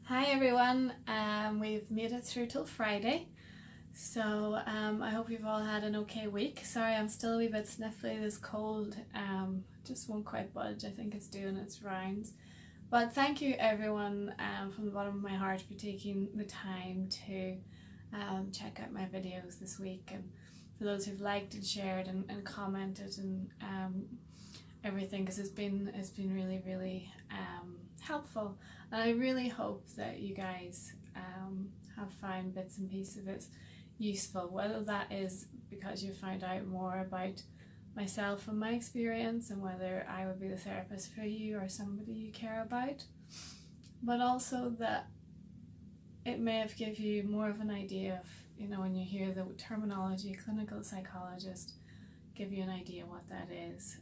Hi everyone, we've made it through till Friday, so I hope you've all had an okay week. Sorry, I'm still a wee bit sniffly. This cold just won't quite budge. I think it's doing its rounds. But thank you everyone from the bottom of my heart for taking the time to check out my videos this week, and for those who've liked and shared and commented and everything, because it's been really helpful. And I really hope that you guys have found bits and pieces of it useful, whether that is because you found out more about myself and my experience and whether I would be the therapist for you or somebody you care about, but also that it may have given you more of an idea of, when you hear the terminology clinical psychologist, give you an idea what that is.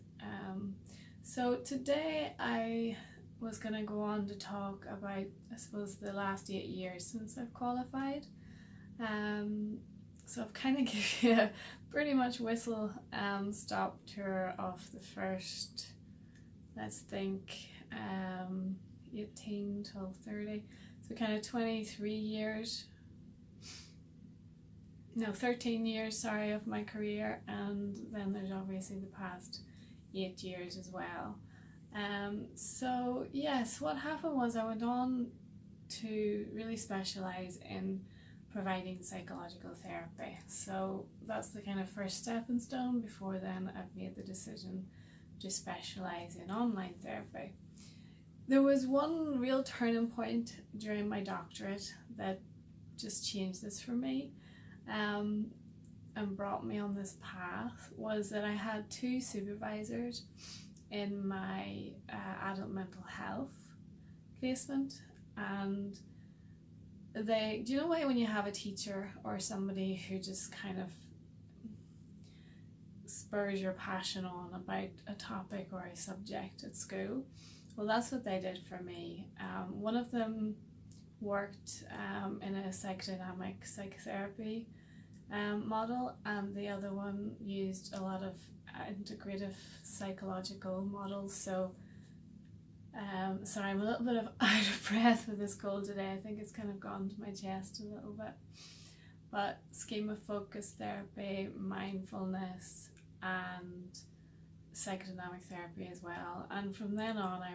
So today I was going to go on to talk about, I suppose, the last 8 years since I've qualified. So I've kind of given you a pretty much whistle stop tour of the first, let's think, 18 till 30, so kind of 13 years, sorry, of my career, and then there's obviously the past 8 years as well. So yes, what happened was I went on to really specialise in providing psychological therapy. So that's the kind of first stepping stone. Before then, I've made the decision to specialise in online therapy. There was one real turning point during my doctorate that just changed this for me and brought me on this path, was that I had two supervisors in my adult mental health placement, and do you know when you have a teacher or somebody who just kind of spurs your passion on about a topic or a subject at school? Well, that's what they did for me. One of them worked in a psychodynamic psychotherapy model, and the other one used a lot of integrative psychological models. So sorry, I'm a little bit out of breath with this cold today. I think it's kind of gone to my chest a little bit. But schema focused therapy, mindfulness, and psychodynamic therapy as well. And from then on I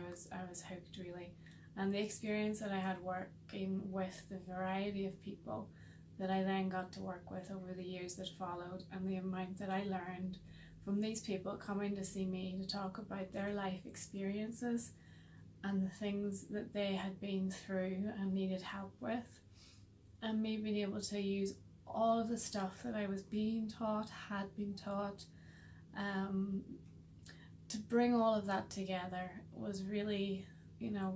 was hooked, really. And the experience that I had working with the variety of people that I then got to work with over the years that followed, and the amount that I learned from these people coming to see me to talk about their life experiences and the things that they had been through and needed help with, and me being able to use all of the stuff that I was being taught, had been taught, to bring all of that together was really,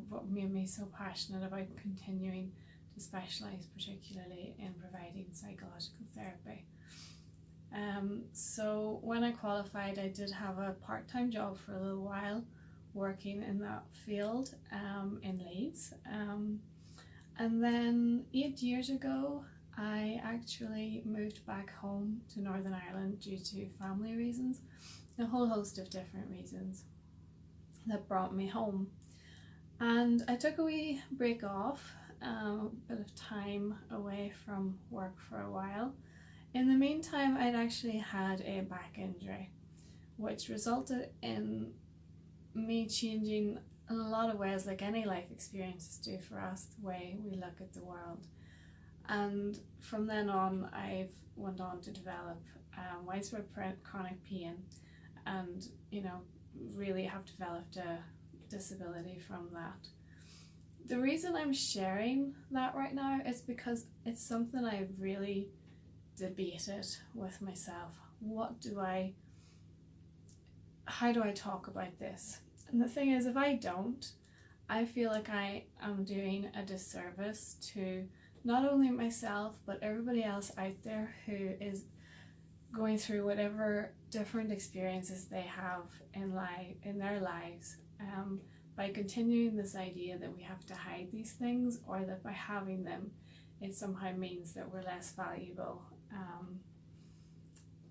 what made me so passionate about continuing to specialise, particularly in providing psychological therapy. So when I qualified, I did have a part-time job for a little while working in that field in Leeds, and then 8 years ago I actually moved back home to Northern Ireland due to family reasons, a whole host of different reasons that brought me home. And I took a wee break off, a bit of time away from work for a while. In the meantime, I'd actually had a back injury, which resulted in me changing in a lot of ways, like any life experiences do for us, the way we look at the world. And from then on, I've went on to develop widespread chronic pain, and really have developed a disability from that. The reason I'm sharing that right now is because it's something I've really debated with myself. How do I talk about this? And the thing is, if I don't, I feel like I am doing a disservice to not only myself but everybody else out there who is going through whatever different experiences they have in their lives, by continuing this idea that we have to hide these things, or that by having them it somehow means that we're less valuable.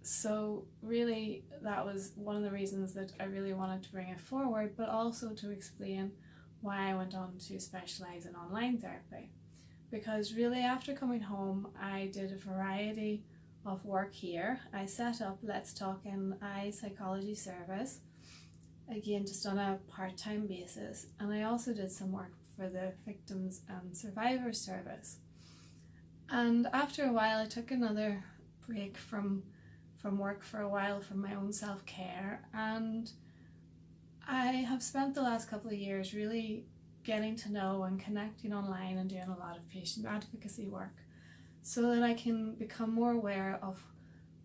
So really that was one of the reasons that I really wanted to bring it forward, but also to explain why I went on to specialise in online therapy. Because really after coming home, I did a variety of work here. I set up Let's Talk in Eye Psychology Service, again just on a part-time basis, and I also did some work for the Victims and Survivors Service. And after a while I took another break from work for a while for my own self-care, and I have spent the last couple of years really getting to know and connecting online and doing a lot of patient advocacy work so that I can become more aware of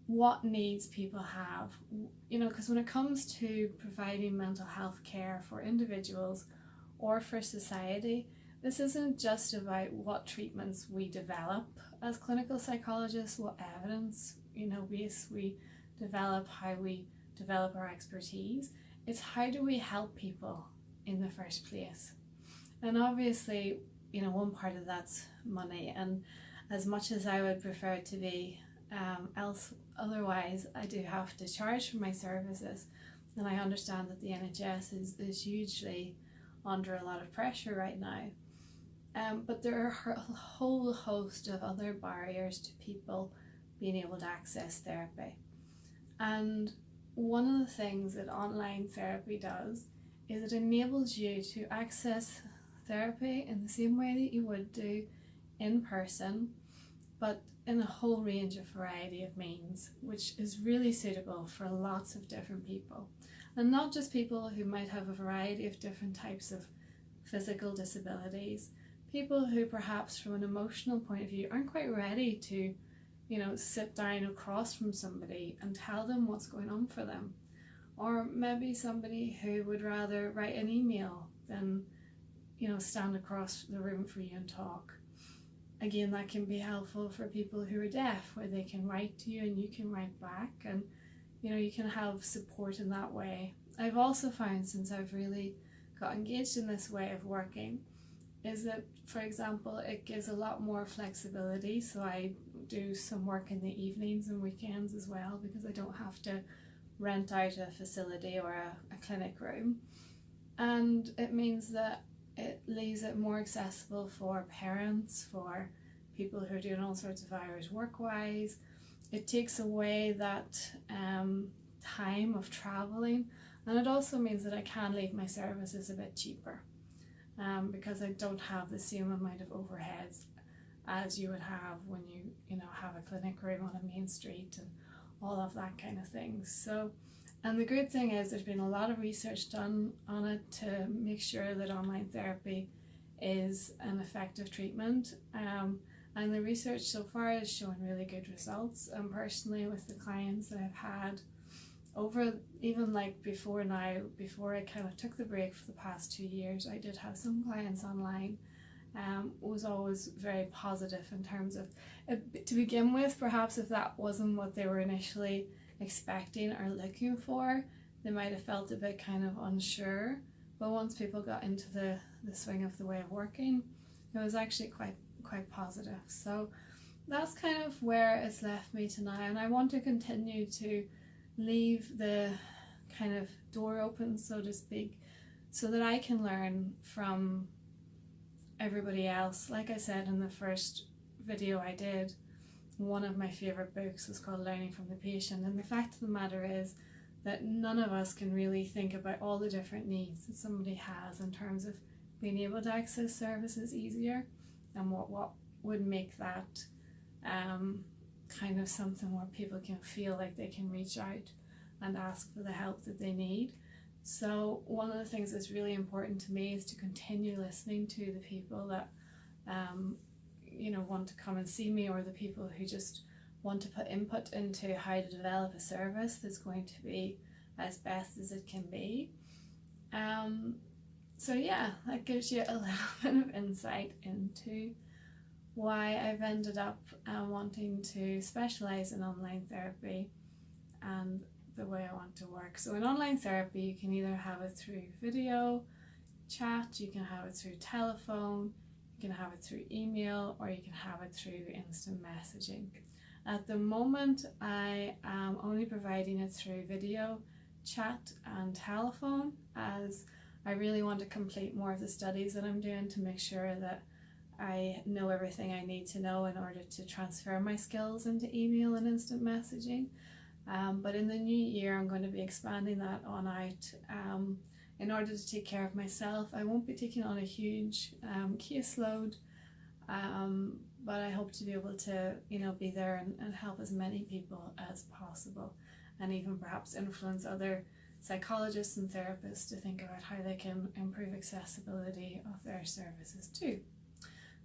what needs people have. You know, because when it comes to providing mental health care for individuals or for society, this isn't just about what treatments we develop as clinical psychologists, what evidence, base we develop, how we develop our expertise. It's how do we help people in the first place. And obviously, one part of that's money, and as much as I would prefer it to be otherwise, I do have to charge for my services, and I understand that the NHS is hugely under a lot of pressure right now. But there are a whole host of other barriers to people being able to access therapy. And one of the things that online therapy does is it enables you to access therapy in the same way that you would do in person, but in a whole range of variety of means, which is really suitable for lots of different people. And not just people who might have a variety of different types of physical disabilities, people who perhaps from an emotional point of view aren't quite ready to, sit down across from somebody and tell them what's going on for them. Or maybe somebody who would rather write an email than, stand across the room for you and talk. Again, that can be helpful for people who are deaf, where they can write to you and you can write back, and you can have support in that way. I've also found, since I've really got engaged in this way of working, is that, for example, it gives a lot more flexibility. So I do some work in the evenings and weekends as well, because I don't have to rent out a facility or a clinic room. And it means that it leaves it more accessible for parents, for people who are doing all sorts of hours work-wise. It takes away that time of travelling, and it also means that I can leave my services a bit cheaper, because I don't have the same amount of overheads as you would have when you have a clinic room on a main street and all of that kind of thing. So, and the good thing is there's been a lot of research done on it to make sure that online therapy is an effective treatment, and the research so far is showing really good results. And personally, with the clients that I've had over, even like before I kind of took the break for the past 2 years, I did have some clients online. Was always very positive in terms of, to begin with, perhaps if that wasn't what they were initially expecting or looking for, they might have felt a bit kind of unsure, but once people got into the swing of the way of working, it was actually quite positive. So that's kind of where it's left me to now, and I want to continue to leave the kind of door open, so to speak, so that I can learn from everybody else. Like I said in the first video I did, one of my favourite books was called Learning from the Patient, and the fact of the matter is that none of us can really think about all the different needs that somebody has in terms of being able to access services easier, and what would make that kind of something where people can feel like they can reach out and ask for the help that they need. So one of the things that's really important to me is to continue listening to the people that want to come and see me, or the people who just want to put input into how to develop a service that's going to be as best as it can be. So yeah, that gives you a little bit of insight into why I've ended up wanting to specialise in online therapy and the way I want to work. So in online therapy, you can either have it through video chat, you can have it through telephone, you can have it through email, or you can have it through instant messaging. At the moment, I am only providing it through video chat and telephone, as I really want to complete more of the studies that I'm doing to make sure that I know everything I need to know in order to transfer my skills into email and instant messaging. But in the new year, I'm going to be expanding that on out in order to take care of myself. I won't be taking on a huge caseload, but I hope to be able to, be there and help as many people as possible, and even perhaps influence other psychologists and therapists to think about how they can improve accessibility of their services too.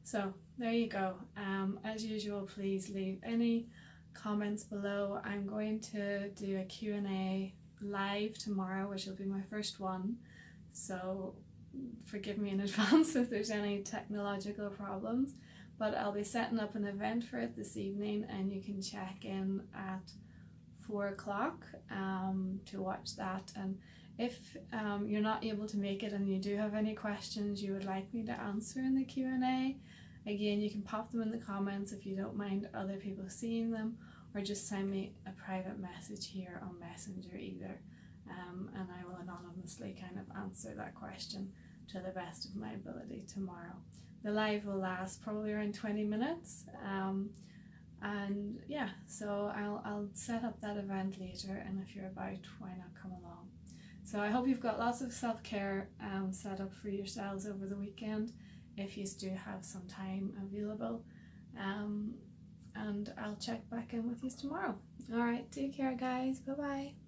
So there you go. As usual, please leave any comments below. I'm going to do a Q&A live tomorrow, which will be my first one, so forgive me in advance if there's any technological problems, but I'll be setting up an event for it this evening, and you can check in at 4 o'clock to watch that. And if you're not able to make it and you do have any questions you would like me to answer in the Q&A, again, you can pop them in the comments if you don't mind other people seeing them, or just send me a private message here on Messenger either, and I will anonymously kind of answer that question to the best of my ability tomorrow. The live will last probably around 20 minutes, and yeah, so I'll set up that event later, and if you're about, why not come along? So I hope you've got lots of self-care set up for yourselves over the weekend, if you do have some time available, and I'll check back in with you tomorrow. Alright, take care guys, bye bye.